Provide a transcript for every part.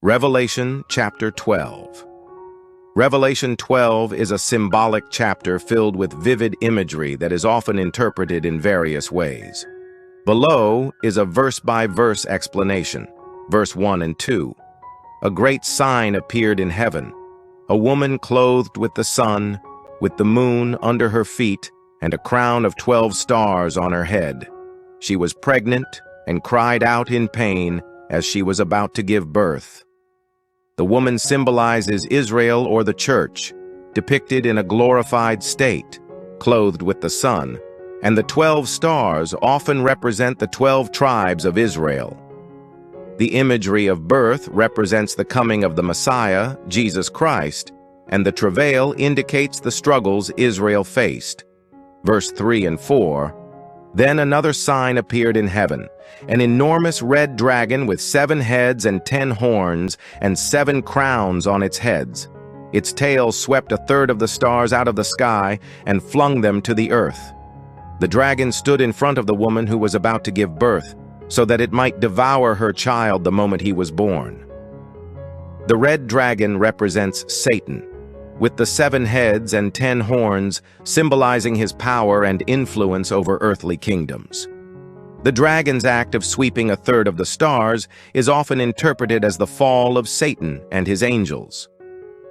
Revelation chapter 12. Revelation 12 is a symbolic chapter filled with vivid imagery that is often interpreted in various ways. Below is a verse-by-verse explanation, verse 1 and 2. A great sign appeared in heaven, a woman clothed with the sun, with the moon under her feet, and a crown of 12 stars on her head. She was pregnant and cried out in pain as she was about to give birth. The woman symbolizes Israel or the church, depicted in a glorified state, clothed with the sun, and the 12 stars often represent the 12 tribes of Israel. The imagery of birth represents the coming of the Messiah, Jesus Christ, and the travail indicates the struggles Israel faced. Verse 3 and 4, Then another sign appeared in heaven, an enormous red dragon with 7 heads and 10 horns and 7 crowns on its heads. Its tail swept a third of the stars out of the sky and flung them to the earth. The dragon stood in front of the woman who was about to give birth, so that it might devour her child the moment he was born. The red dragon represents Satan, with the 7 heads and 10 horns symbolizing his power and influence over earthly kingdoms. The dragon's act of sweeping a third of the stars is often interpreted as the fall of Satan and his angels.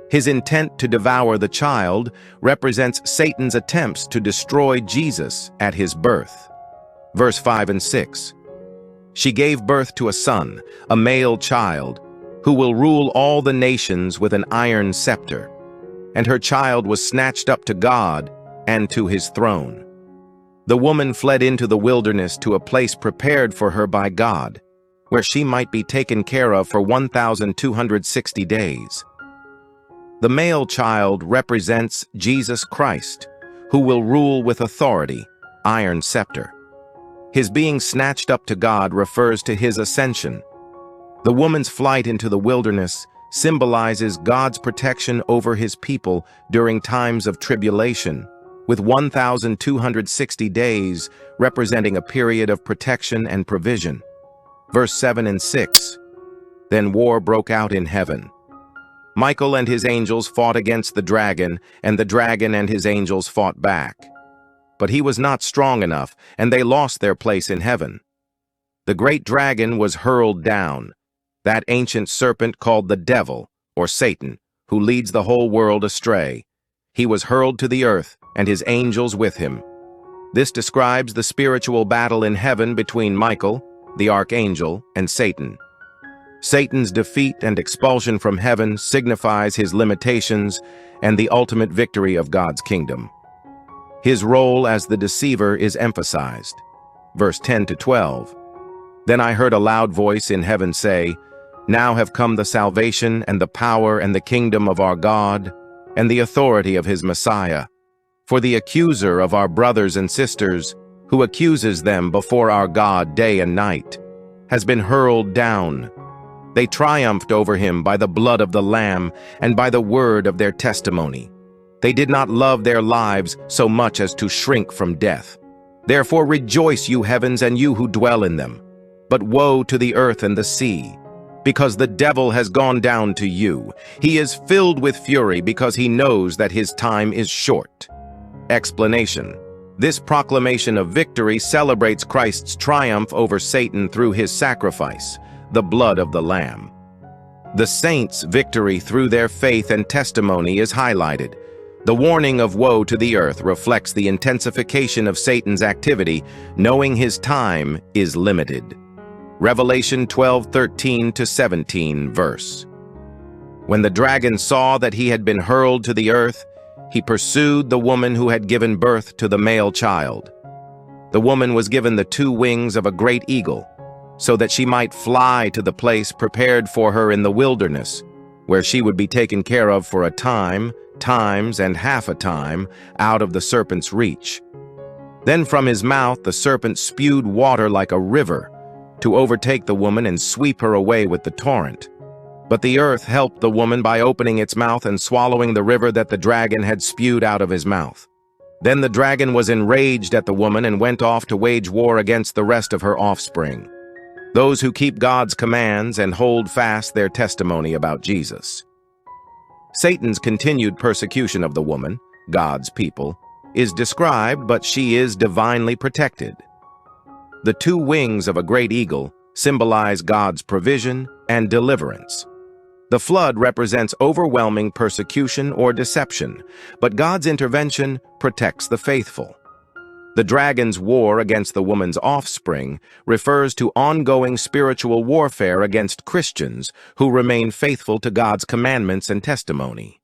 His intent to devour the child represents Satan's attempts to destroy Jesus at his birth. Verse 5 and 6. She gave birth to a son, a male child, who will rule all the nations with an iron scepter. And her child was snatched up to God and to his throne. The woman fled into the wilderness to a place prepared for her by God, where she might be taken care of for 1,260 days. The male child represents Jesus Christ, who will rule with authority, iron scepter. His being snatched up to God refers to his ascension. The woman's flight into the wilderness symbolizes God's protection over his people during times of tribulation, with 1,260 days representing a period of protection and provision. Verse 7 and 6. Then war broke out in heaven. Michael and his angels fought against the dragon, and the dragon and his angels fought back. But he was not strong enough, and they lost their place in heaven. The great dragon was hurled down, that ancient serpent called the devil, or Satan, who leads the whole world astray. He was hurled to the earth, and his angels with him. This describes the spiritual battle in heaven between Michael, the archangel, and Satan. Satan's defeat and expulsion from heaven signifies his limitations and the ultimate victory of God's kingdom. His role as the deceiver is emphasized. Verse 10 to 12. Then I heard a loud voice in heaven say, Now have come the salvation and the power and the kingdom of our God and the authority of his Messiah. For the accuser of our brothers and sisters, who accuses them before our God day and night, has been hurled down. They triumphed over him by the blood of the Lamb and by the word of their testimony. They did not love their lives so much as to shrink from death. Therefore rejoice, you heavens, and you who dwell in them. But woe to the earth and the sea, because the devil has gone down to you. He is filled with fury because he knows that his time is short. Explanation. This proclamation of victory celebrates Christ's triumph over Satan through his sacrifice, the blood of the Lamb. The saints' victory through their faith and testimony is highlighted. The warning of woe to the earth reflects the intensification of Satan's activity, knowing his time is limited. Revelation 12:13 to 17 verse. When the dragon saw that he had been hurled to the earth, he pursued the woman who had given birth to the male child. The woman was given the 2 wings of a great eagle, so that she might fly to the place prepared for her in the wilderness, where she would be taken care of for a time, times, and half a time, out of the serpent's reach. Then from his mouth the serpent spewed water like a river, to overtake the woman and sweep her away with the torrent. But the earth helped the woman by opening its mouth and swallowing the river that the dragon had spewed out of his mouth. Then the dragon was enraged at the woman and went off to wage war against the rest of her offspring. those who keep God's commands and hold fast their testimony about Jesus. Satan's continued persecution of the woman, God's people, is described, but she is divinely protected. The two wings of a great eagle symbolize God's provision and deliverance. The flood represents overwhelming persecution or deception, but God's intervention protects the faithful. The dragon's war against the woman's offspring refers to ongoing spiritual warfare against Christians who remain faithful to God's commandments and testimony.